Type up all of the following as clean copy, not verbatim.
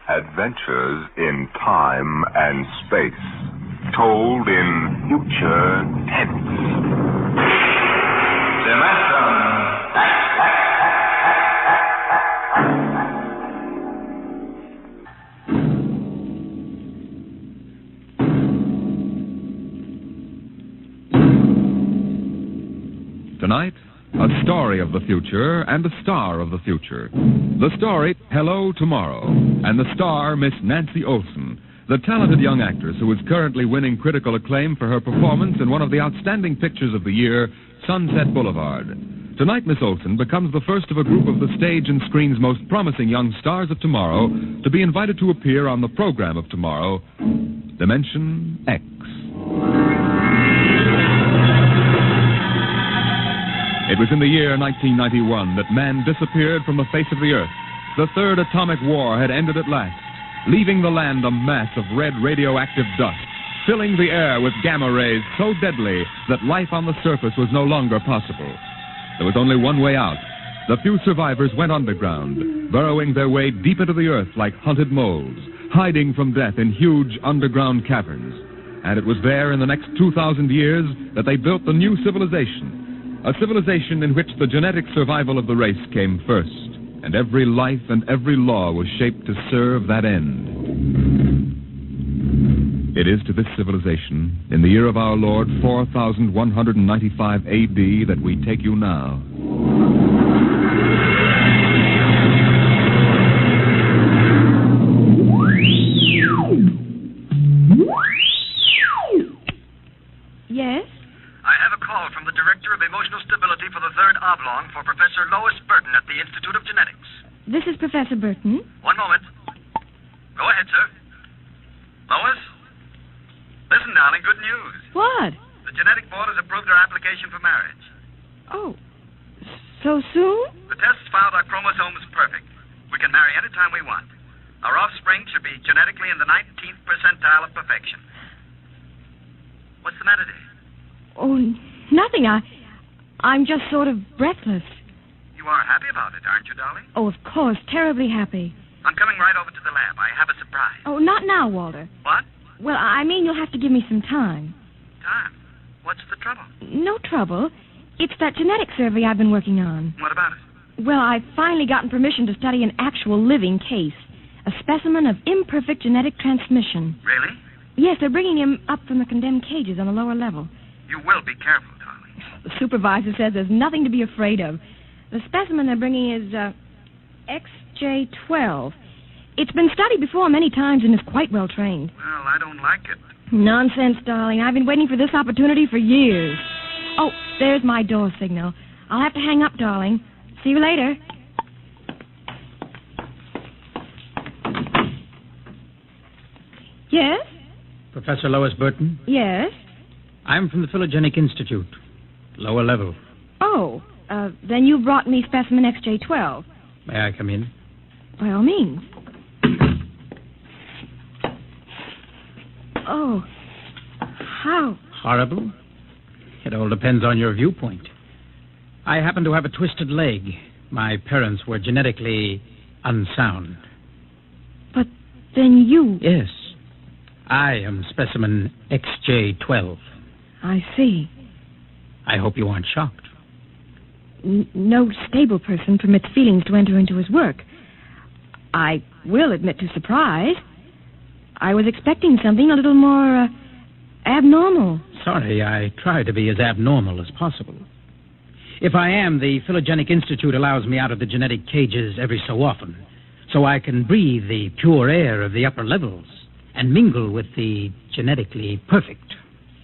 Adventures in time and space, told in future tense. Tonight, a story of the future and a star of the future. The story, Hello Tomorrow, and the star, Miss Nancy Olson, the talented young actress who is currently winning critical acclaim for her performance in one of the outstanding pictures of the year, Sunset Boulevard. Tonight, Miss Olson becomes the first of a group of the stage and screen's most promising young stars of tomorrow to be invited to appear on the program of tomorrow, Dimension X. It was in the year 1991 that man disappeared from the face of the earth. The third atomic war had ended at last, leaving the land a mass of red radioactive dust, filling the air with gamma rays so deadly that life on the surface was no longer possible. There was only one way out. The few survivors went underground, burrowing their way deep into the earth like hunted moles, hiding from death in huge underground caverns. And it was there in the next 2,000 years that they built the new civilization. A civilization in which the genetic survival of the race came first, and every life and every law was shaped to serve that end. It is to this civilization, in the year of our Lord 4195 A.D., that we take you now. Yes? I have a call from the Director of Emotional Stability for the Third Oblong for Professor Lois Burton at the Institute of Genetics. This is Professor Burton. One moment. Go ahead, sir. Lois? Listen, darling, good news. What? The Genetic Board has approved our application for marriage. Oh, so soon? The tests found our chromosomes perfect. We can marry any time we want. Our offspring should be genetically in the 19th percentile of perfection. What's the matter, dear? Oh, nothing. I'm just sort of breathless. You are happy about it, aren't you, darling? Oh, of course. Terribly happy. I'm coming right over to the lab. I have a surprise. Oh, not now, Walter. What? Well, I mean, you'll have to give me some time. Time? What's the trouble? No trouble. It's that genetic survey I've been working on. What about it? Well, I've finally gotten permission to study an actual living case. A specimen of imperfect genetic transmission. Really? Yes, they're bringing him up from the condemned cages on the lower level. You will be careful, darling. The supervisor says there's nothing to be afraid of. The specimen they're bringing is XJ12. It's been studied before many times and is quite well trained. Well, I don't like it. Nonsense, darling. I've been waiting for this opportunity for years. Oh, there's my door signal. I'll have to hang up, darling. See you later. Yes? Professor Lois Burton? Yes? I'm from the Phylogenic Institute, lower level. Oh, then you brought me specimen XJ12. May I come in? By all means. Oh, how? Horrible? It all depends on your viewpoint. I happen to have a twisted leg. My parents were genetically unsound. But then you... Yes. I am specimen XJ12. I see. I hope you aren't shocked. No stable person permits feelings to enter into his work. I will admit to surprise. I was expecting something a little more abnormal. Sorry, I try to be as abnormal as possible. If I am, the Phylogenic Institute allows me out of the genetic cages every so often, so I can breathe the pure air of the upper levels and mingle with the genetically perfect.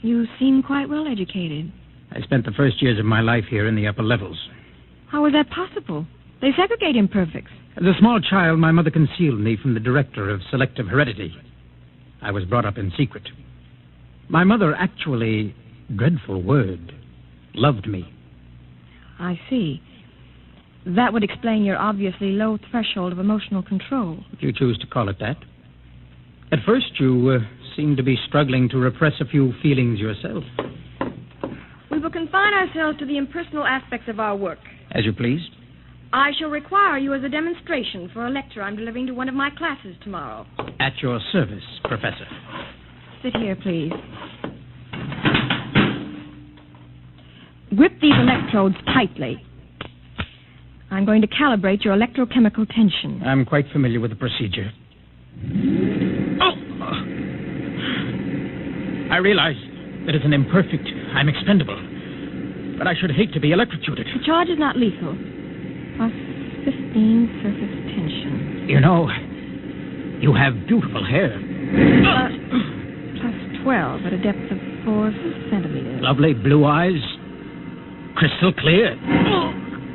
You seem quite well educated. I spent the first years of my life here in the upper levels. How is that possible? They segregate imperfects. As a small child, my mother concealed me from the director of selective heredity. I was brought up in secret. My mother actually, dreadful word, loved me. I see. That would explain your obviously low threshold of emotional control. If you choose to call it that. At first, you seemed to be struggling to repress a few feelings yourself. We will confine ourselves to the impersonal aspects of our work. As you please. I shall require you as a demonstration for a lecture I'm delivering to one of my classes tomorrow. At your service, Professor. Sit here, please. Grip these electrodes tightly. I'm going to calibrate your electrochemical tension. I'm quite familiar with the procedure. Oh! I realize that as an imperfect, I'm expendable. But I should hate to be electrocuted. The charge is not lethal. Plus 15 surface tension. You know, you have beautiful hair. Plus 12 at a depth of 4 centimeters. Lovely blue eyes. Crystal clear.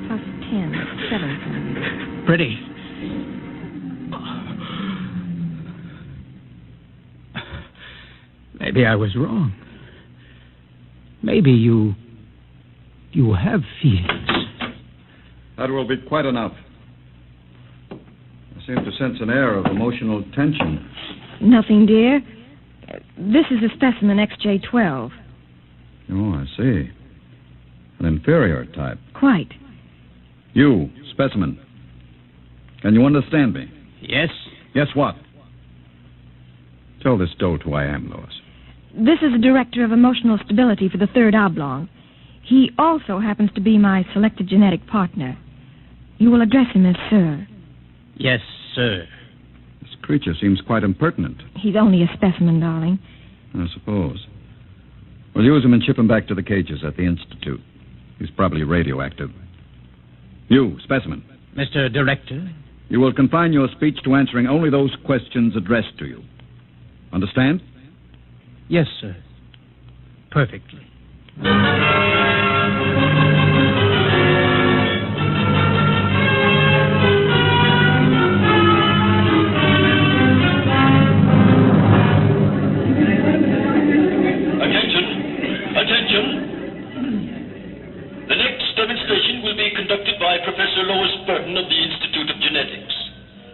Plus 10 at 7 centimeters. Pretty. Maybe I was wrong. Maybe you have feelings. That will be quite enough. I seem to sense an air of emotional tension. Nothing, dear. This is a specimen XJ12. Oh, I see. An inferior type. Quite. You, specimen. Can you understand me? Yes. Yes, what? Tell this dolt who I am, Lois. This is the director of emotional stability for the third oblong. He also happens to be my selected genetic partner. You will address him as Sir. Yes, sir. This creature seems quite impertinent. He's only a specimen, darling. I suppose. We'll use him and ship him back to the cages at the Institute. He's probably radioactive. You, specimen. Mr. Director? You will confine your speech to answering only those questions addressed to you. Understand? Yes, sir. Perfectly. The next demonstration will be conducted by Professor Lois Burton of the Institute of Genetics.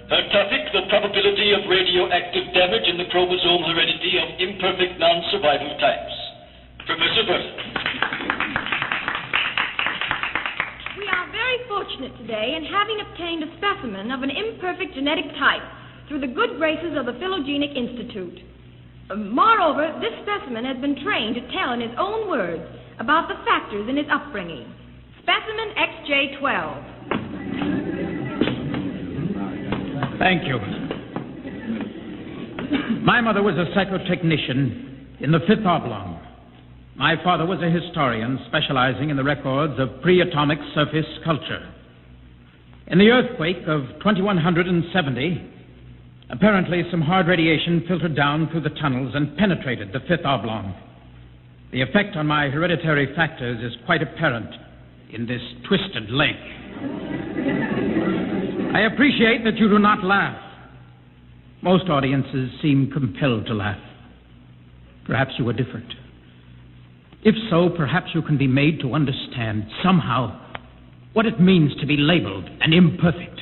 Her topic, the probability of radioactive damage in the chromosome heredity of imperfect non-survival types. Professor Burton. We are very fortunate today in having obtained a specimen of an imperfect genetic type through the good graces of the Phylogenic Institute. Moreover, this specimen has been trained to tell in his own words about the factors in his upbringing. Specimen XJ12. Thank you. My mother was a psychotechnician in the fifth oblong. My father was a historian specializing in the records of pre-atomic surface culture. In the earthquake of 2170, apparently some hard radiation filtered down through the tunnels and penetrated the fifth oblong. The effect on my hereditary factors is quite apparent in this twisted leg. I appreciate that you do not laugh. Most audiences seem compelled to laugh. Perhaps you are different. If so, perhaps you can be made to understand somehow what it means to be labeled an imperfect.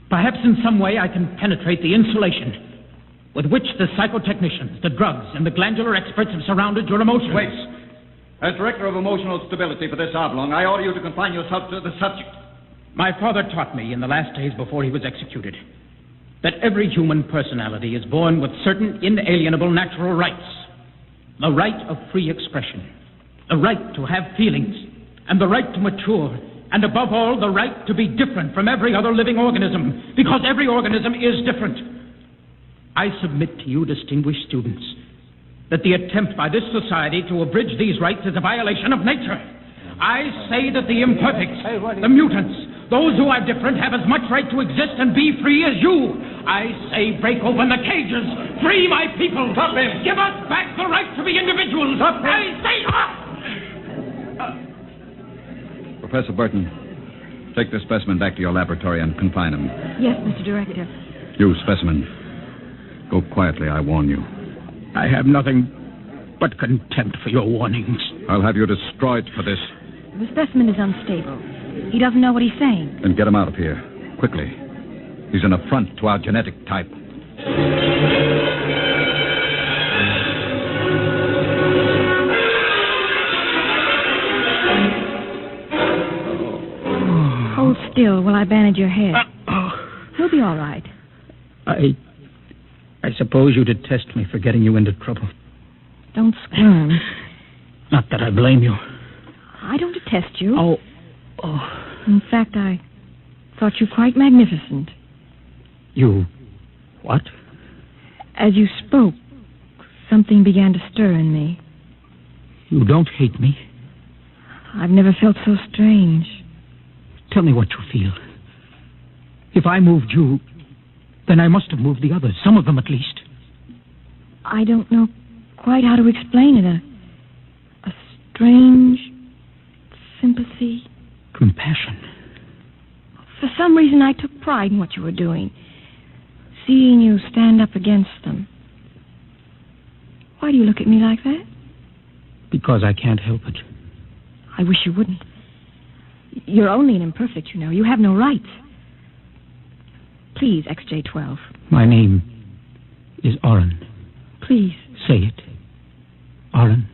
Perhaps in some way I can penetrate the insulation with which the psychotechnicians, the drugs, and the glandular experts have surrounded your emotions. Wait. As Director of Emotional Stability for this oblong, I order you to confine yourself to the subject. My father taught me in the last days before he was executed that every human personality is born with certain inalienable natural rights. The right of free expression, the right to have feelings, and the right to mature, and above all, the right to be different from every other living organism, because every organism is different. I submit to you, distinguished students, that the attempt by this society to abridge these rights is a violation of nature. I say that the imperfects, the mutants, those who are different have as much right to exist and be free as you. I say break open the cages. Free my people. Stop him. Give us back the right to be individuals. Stop him. I say Professor Burton, take this specimen back to your laboratory and confine him. Yes, Mr. Director. You, specimen, go quietly, I warn you. I have nothing but contempt for your warnings. I'll have you destroyed for this. The specimen is unstable. He doesn't know what he's saying. Then get him out of here, quickly. He's an affront to our genetic type. Hold still while I bandage your head. You'll be all right. I suppose you detest me for getting you into trouble. Don't squirm. Not that I blame you. I don't detest you. Oh. In fact, I thought you quite magnificent. You... what? As you spoke, something began to stir in me. You don't hate me? I've never felt so strange. Tell me what you feel. If I moved you, then I must have moved the others, some of them at least. I don't know quite how to explain it. A strange sympathy. Compassion. For some reason, I took pride in what you were doing. Seeing you stand up against them. Why do you look at me like that? Because I can't help it. I wish you wouldn't. You're only an imperfect, you know. You have no rights. Please, XJ12. My name is Oren. Please. Say it. Oren.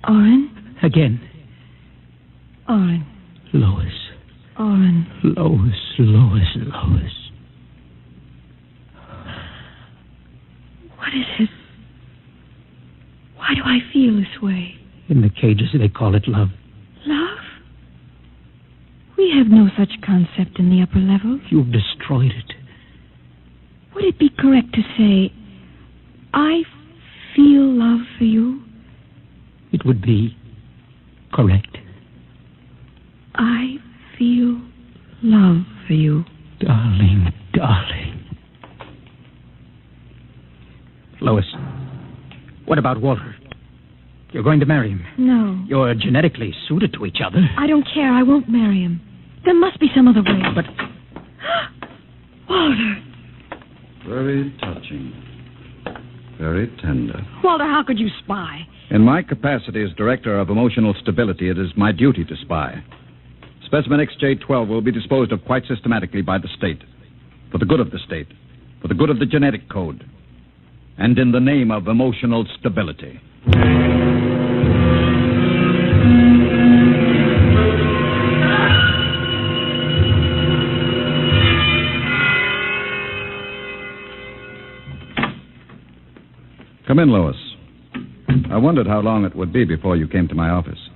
Oren? Again. Oren. Lois. Oren. Lois, Lois, Lois. What is it? Why do I feel this way? In the cages, they call it love. Love? We have no such concept in the upper levels. You've destroyed it. Would it be correct to say, I feel love for you? It would be correct. I feel love for you. Darling, darling. Lois, what about Walter? You're going to marry him? No. You're genetically suited to each other. I don't care. I won't marry him. There must be some other way. But... Walter. Very touching. Very tender. Walter, how could you spy? In my capacity as Director of Emotional Stability, it is my duty to spy. Specimen XJ12 will be disposed of quite systematically by the state. For the good of the state. For the good of the genetic code. And in the name of emotional stability. Come in, Lois. I wondered how long it would be before you came to my office.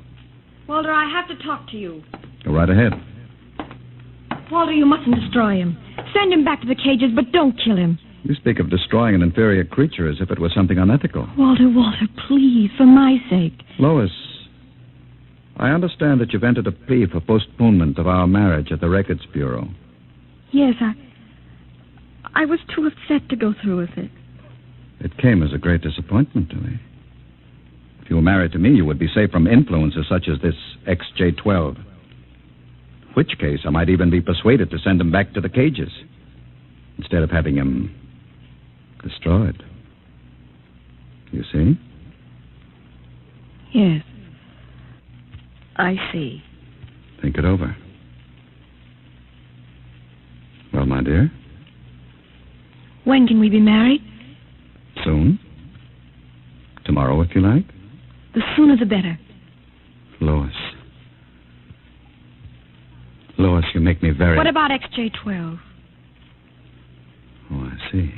Walter, I have to talk to you. Go right ahead. Walter, you mustn't destroy him. Send him back to the cages, but don't kill him. You speak of destroying an inferior creature as if it was something unethical. Walter, please, for my sake. Lois, I understand that you've entered a plea for postponement of our marriage at the Records Bureau. Yes, I was too upset to go through with it. It came as a great disappointment to me. If you were married to me, you would be safe from influences such as this XJ12. In which case, I might even be persuaded to send him back to the cages instead of having him destroyed. You see? Yes. I see. Think it over. Well, my dear? When can we be married? Soon. Tomorrow, if you like. The sooner the better. Lois. Lois, you make me very... What about XJ12? Oh, I see.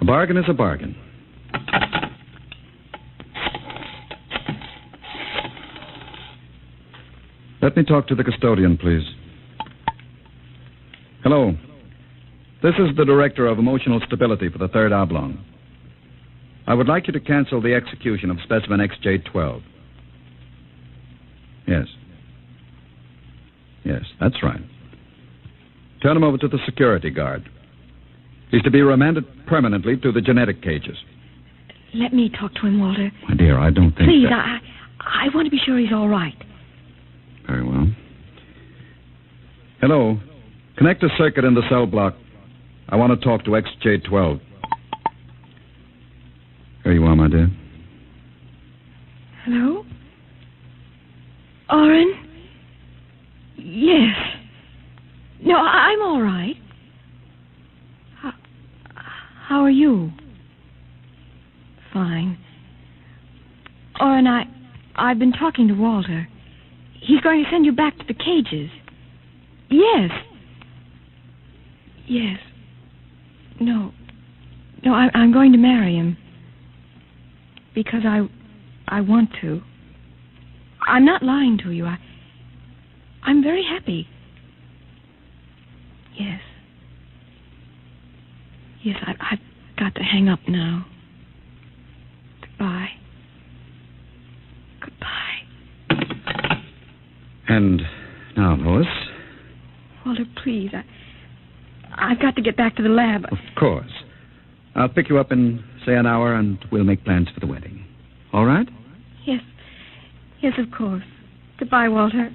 A bargain is a bargain. Let me talk to the custodian, please. Hello. This is the Director of Emotional Stability for the Third Oblong. I would like you to cancel the execution of specimen XJ12. Yes. Yes, that's right. Turn him over to the security guard. He's to be remanded permanently to the genetic cages. Let me talk to him, Walter. My dear, I don't think Please, that... I want to be sure he's all right. Very well. Hello. Connect a circuit in the cell block. I want to talk to XJ12. Here you are, my dear. Hello? Oren? Yes. No, I'm all right. How are you? Fine. Oren, I've been talking to Walter. He's going to send you back to the cages. Yes. Yes. No. No, I'm going to marry him. Because I want to. I'm not lying to you. I'm very happy. Yes. Yes, I've got to hang up now. Goodbye. Goodbye. And now, Lois? Walter, please. I've got to get back to the lab. Of course. I'll pick you up in, say, an hour, and we'll make plans for the wedding. All right? Yes. Yes, of course. Goodbye, Walter.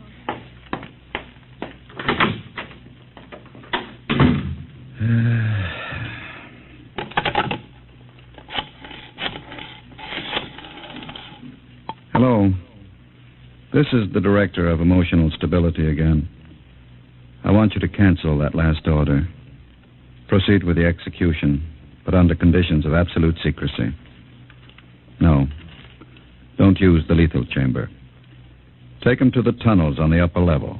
Hello. This is the Director of Emotional Stability again. I want you to cancel that last order. Proceed with the execution, but under conditions of absolute secrecy. No. Don't use the lethal chamber. Take him to the tunnels on the upper level.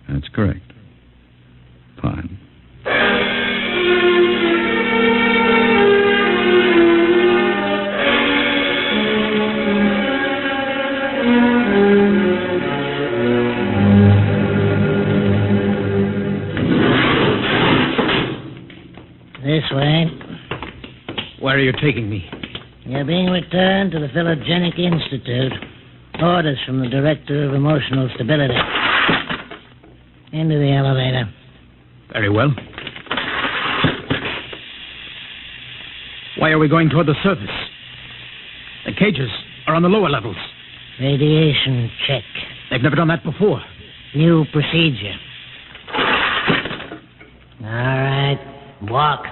That's correct. Fine. This way. Where are you taking me? You're being returned to the Philogenic Institute. Orders from the Director of Emotional Stability. Into the elevator. Very well. Why are we going toward the surface? The cages are on the lower levels. Radiation check. They've never done that before. New procedure. All right. Walk.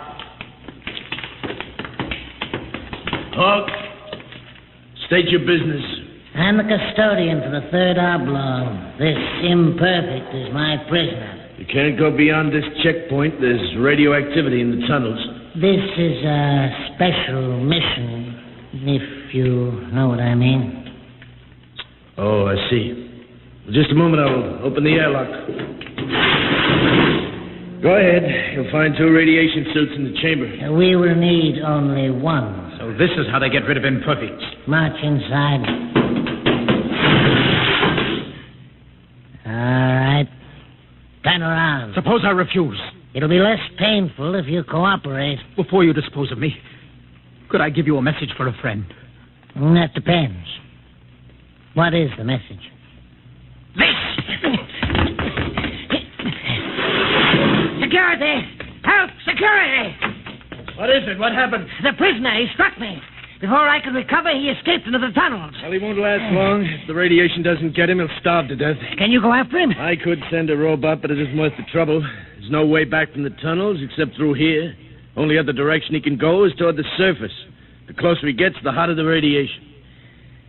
Talk. State your business. I'm the custodian for the third oblong. This imperfect is my prisoner. You can't go beyond this checkpoint. There's radioactivity in the tunnels. This is a special mission, if you know what I mean. Oh, I see. Well, just a moment, I'll open the airlock. Go ahead. You'll find 2 radiation suits in the chamber. We will need only one. So this is how they get rid of imperfects. March inside. All right. Turn around. Suppose I refuse. It'll be less painful if you cooperate. Before you dispose of me, could I give you a message for a friend? That depends. What is the message? This! Security! Help! Security! What is it? What happened? The prisoner, he struck me. Before I could recover, he escaped into the tunnels. Well, he won't last long. If the radiation doesn't get him, he'll starve to death. Can you go after him? I could send a robot, but it isn't worth the trouble. There's no way back from the tunnels except through here. Only other direction he can go is toward the surface. The closer he gets, the hotter the radiation.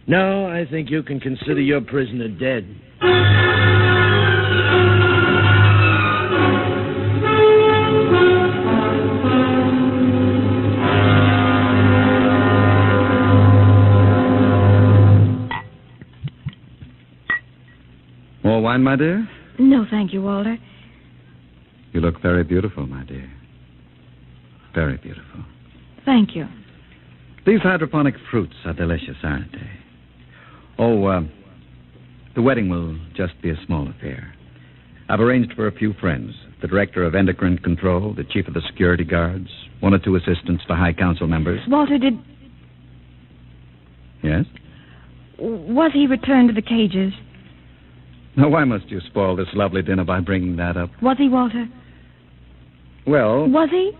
No, I think you can consider your prisoner dead. More wine, my dear? No, thank you, Walter. You look very beautiful, my dear. Very beautiful. Thank you. These hydroponic fruits are delicious, aren't they? Oh, the wedding will just be a small affair. I've arranged for a few friends. The director of endocrine control, the chief of the security guards, 1 or 2 assistants for high council members. Walter, Yes? was he returned to the cages? Now, why must you spoil this lovely dinner by bringing that up? Was he, Walter? Well... Was he?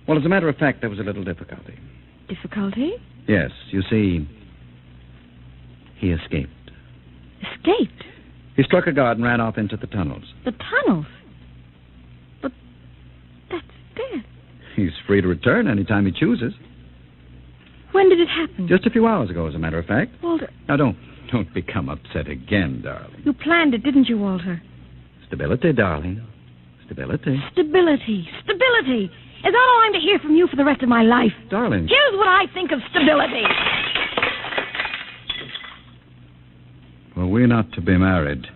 Well, as a matter of fact, there was a little difficulty. Difficulty? Yes, you see, he escaped. Escaped? He struck a guard and ran off into the tunnels. The tunnels? But that's dead. He's free to return any time he chooses. When did it happen? Just a few hours ago, as a matter of fact. Walter, Now, don't become upset again, darling. you planned it, didn't you, Walter? Stability, darling. Stability. Stability. Stability. Is that all I'm to hear from you for the rest of my life? Darling. Here's what I think of stability. Well, Were we not to be married,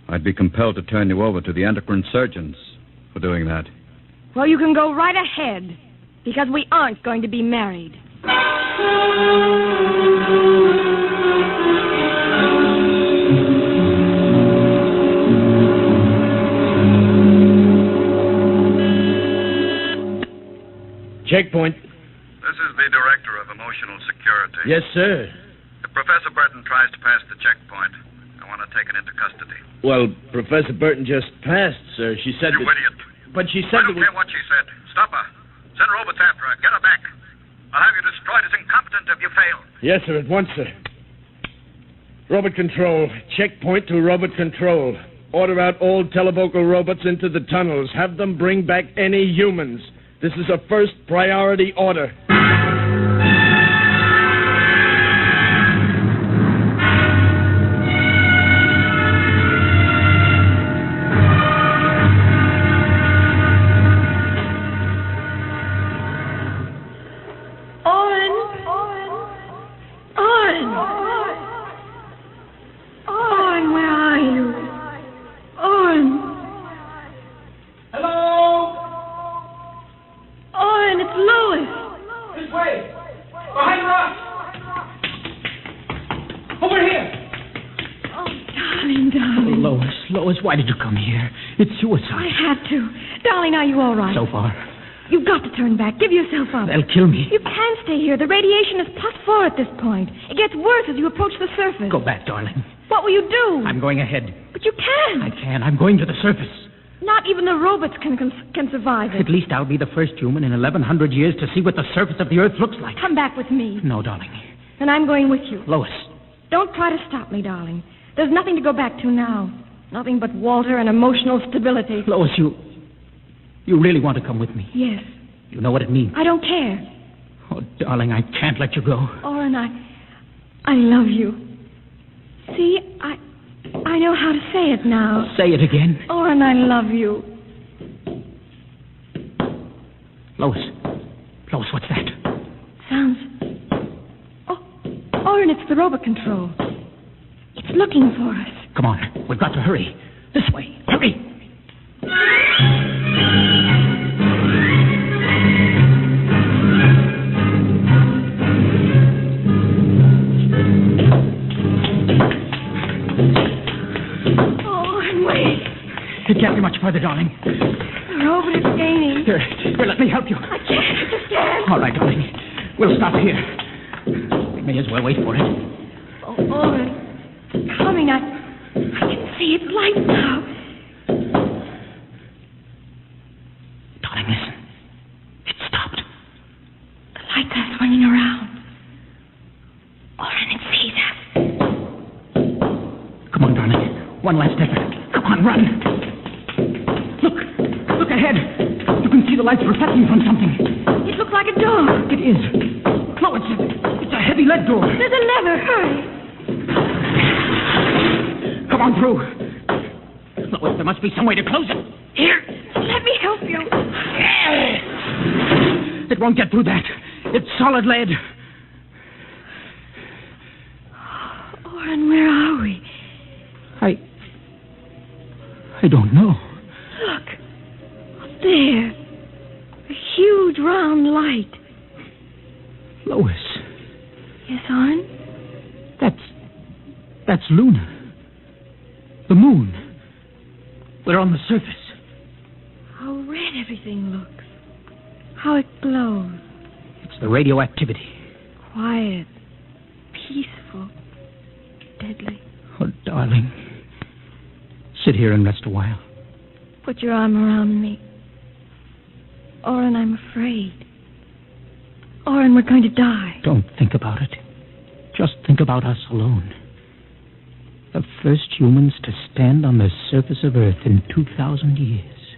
I'd be compelled to turn you over to the endocrine surgeons for doing that. Well, you can go right ahead, because we aren't going to be married. Checkpoint. This is the Director of Emotional Security. Yes, sir. If Professor Burton tries to pass the checkpoint, I want to take it into custody. Well, Professor Burton just passed, sir. She said You that... idiot. But she I said don't that... care what she said. Stop her. Send robots after her. Get her back. I'll have you destroyed as incompetent if you fail. Yes, sir, at once, sir. Robot control. Checkpoint to robot control. Order out all televocal robots into the tunnels. Have them bring back any humans. This is a first priority order. Oren, where are you? Oren. Oren, it's Lois. This way. Behind rocks. Over here. Oh, darling. Lois, why did you come here? It's I suicide. had to. Darling, are you all right? So far. You've got to turn back. Give yourself up. They'll kill me. You can't stay here. The radiation is +4 at this point. It gets worse as you approach the surface. Go back, darling. What will you do? I'm going ahead. But you can't. I can. I'm going to the surface. Not even the robots can survive it. At least I'll be the first human in 1,100 years to see what the surface of the Earth looks like. Come back with me. No, darling. And I'm going with you. Lois. Don't try to stop me, darling. There's nothing to go back to now. Nothing but Walter and emotional stability. Lois, you really want to come with me? Yes. You know what it means. I don't care. Oh, darling, I can't let you go. Oren, I love you. See, I know how to say it now. Say it again. Oren, I love you. Lois, what's that? Sounds... Oh, Oren, it's the robot control. It's looking for us. Come on, we've got to hurry. This way, hurry. It can't be much further, darling. The robot is gaining. Here, let me help you. I just can't. All right, darling. We'll stop here. We may as well wait for it. Oh, Oren. It's coming. I can see its light now. Darling, listen. It stopped. The lights are swinging around. Oren, it sees us. Come on, darling. One last effort. Come on, run. Look ahead. You can see the lights reflecting from something. It looks like a door. It is. No, it's a heavy lead door. There's a lever. Hurry. Come on through. Lois, there must be some way to close it. Here. Let me help you. It won't get through that. It's solid lead. Oren, where are we? I don't know. Look. Up there. A huge round light. Lois. Yes, Oren? That's Luna. The moon. We're on the surface. How red everything looks. How it glows. It's the radioactivity. Quiet. Peaceful. Deadly. Oh, darling. Sit here and rest a while. Put your arm around me. Oren, I'm afraid. Oren, we're going to die. Don't think about it. Just think about us alone. The first humans to stand on the surface of Earth in 2,000 years.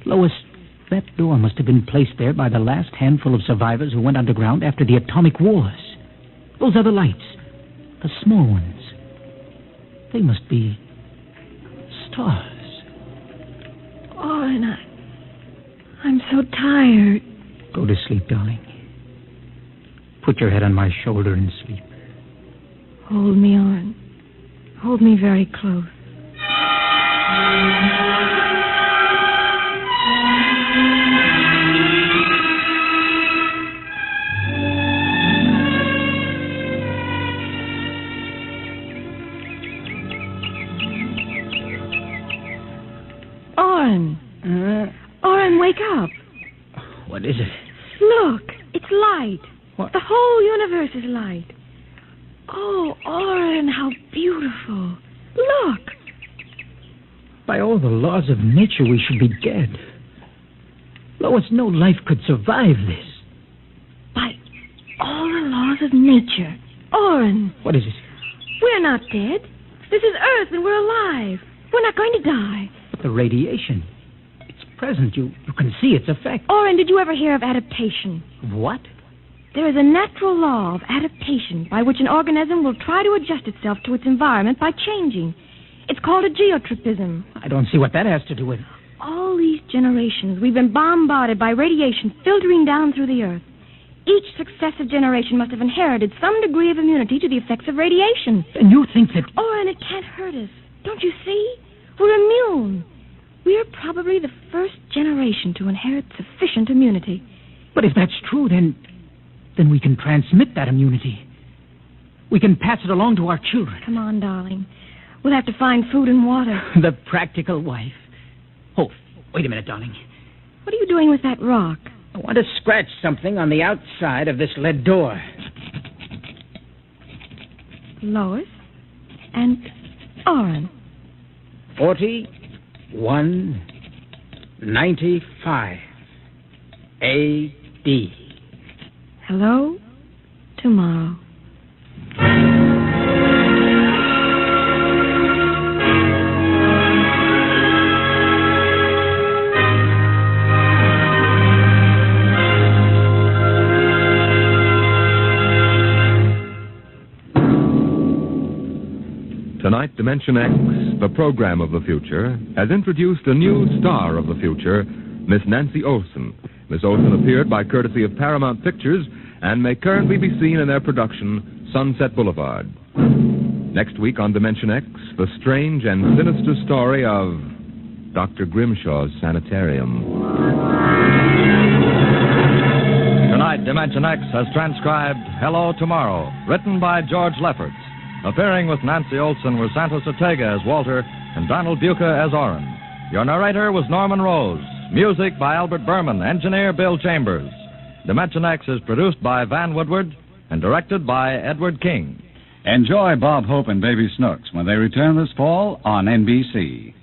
Lois, that door must have been placed there by the last handful of survivors who went underground after the atomic wars. Those other lights, the small ones, they must be stars. Oren, I'm so tired. Go to sleep, darling. Put your head on my shoulder and sleep. Hold me on. Hold me very close. Oren, wake up. What is it? Look, it's light. What? The whole universe is light. Oh, Oren, how beautiful. Look. By all the laws of nature, we should be dead. Lois, no life could survive this. By all the laws of nature. Oren. What is it? We're not dead. This is Earth and we're alive. We're not going to die. But the radiation. It's present. You can see its effect. Oren, did you ever hear of adaptation? What? There is a natural law of adaptation by which an organism will try to adjust itself to its environment by changing. It's called a geotropism. I don't see what that has to do with... All these generations, we've been bombarded by radiation filtering down through the Earth. Each successive generation must have inherited some degree of immunity to the effects of radiation. And you think that... And it can't hurt us. Don't you see? We're immune. We're probably the first generation to inherit sufficient immunity. But if that's true, then we can transmit that immunity. We can pass it along to our children. Come on, darling. We'll have to find food and water. The practical wife. Oh, wait a minute, darling. What are you doing with that rock? I want to scratch something on the outside of this lead door. Lois and Oren. 4195 A.D. Hello, tomorrow. Tonight, Dimension X, the program of the future, has introduced a new star of the future, Miss Nancy Olson. Miss Olson appeared by courtesy of Paramount Pictures and may currently be seen in their production, Sunset Boulevard. Next week on Dimension X, the strange and sinister story of Dr. Grimshaw's Sanitarium. Tonight, Dimension X has transcribed Hello Tomorrow, written by George Lefferts. Appearing with Nancy Olson were Santos Ortega as Walter and Donald Buca as Oren. Your narrator was Norman Rose. Music by Albert Berman, engineer Bill Chambers. Dimension X is produced by Van Woodward and directed by Edward King. Enjoy Bob Hope and Baby Snooks when they return this fall on NBC.